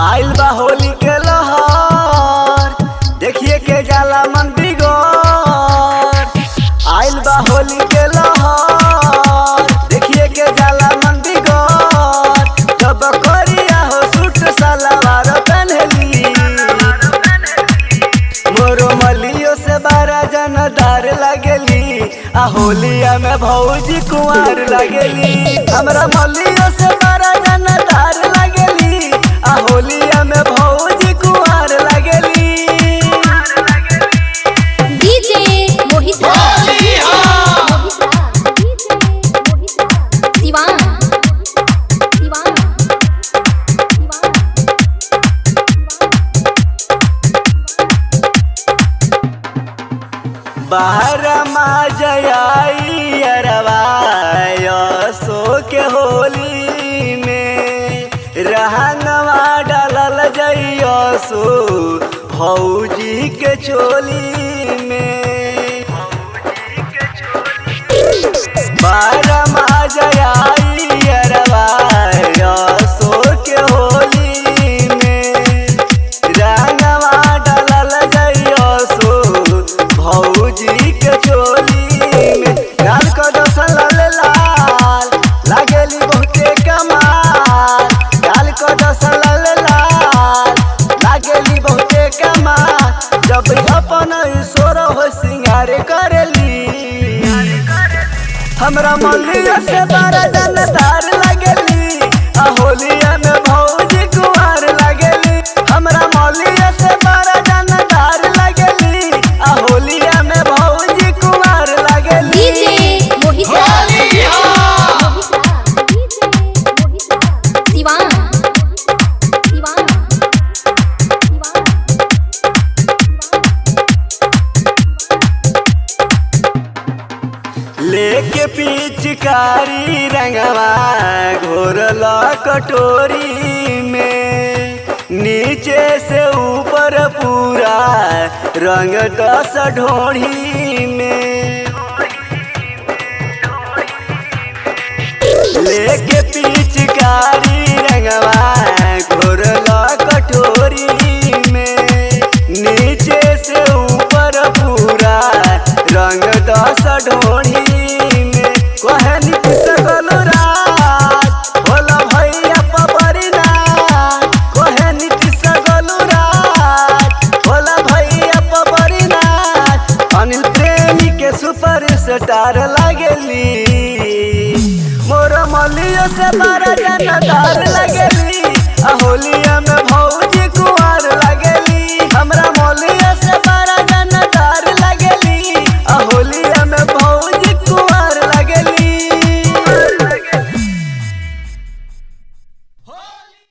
आइल बा होली के लहर, देखिए के जाला मन बिगड़। आइल बा होली के लहर, देखिए के जाला मन बिगड़। जब करिया हो सूट सलवार पहनली, मोरो मलियो से बारा जनदार लगेली। आ होलिया में भौजी कुंवर लगेली, हमरा मलियो से बारा जनदार लगेली। आ होलिया में भौजी कुंवर लगेली। डीजे मोहित दीवान बाहर मा जयाई अरवाया सो के होली में, रहनवा डालल जइयो सो भौजी के चोली में। बाहर मा जयाई अरवाया सो के होली में, रहनवा डालल जइयो सो भौजी के चोली में। लाल को दोसन लाल लाल लागेली बहुते कमाल, लाल को दोसन लाल लाल लागेली बहुते कमाल। जब अपन ईश्वर हो सिंगार करेली, हमरा मलिया से बारा जनदार लगेली। आ होलिया में भौजी कुंवर लगेली, हमरा मलिया से बारा जनदार लगेली। आ होलिया में भौजी कुंवर लगेली। डीजे मोहित दीवान लेके पिचकारी रंगवा घोरल कटोरी में, नीचे से ऊपर पूरा रंग दस ढोढ़ी में। लेके पिचकारी रंगवा घोरल कटोरी में, नीचे से ऊपर पूरा रंग दस ढोढ़ी में। कहे नीतीश गोलूराज होला भैया पबरीना, कहे नीतीश गोलूराज होला भैया पबरीना। अनिल प्रेमी के सुपर स्टार लगेली, मोर मलियो से बारा जनदार लगेली।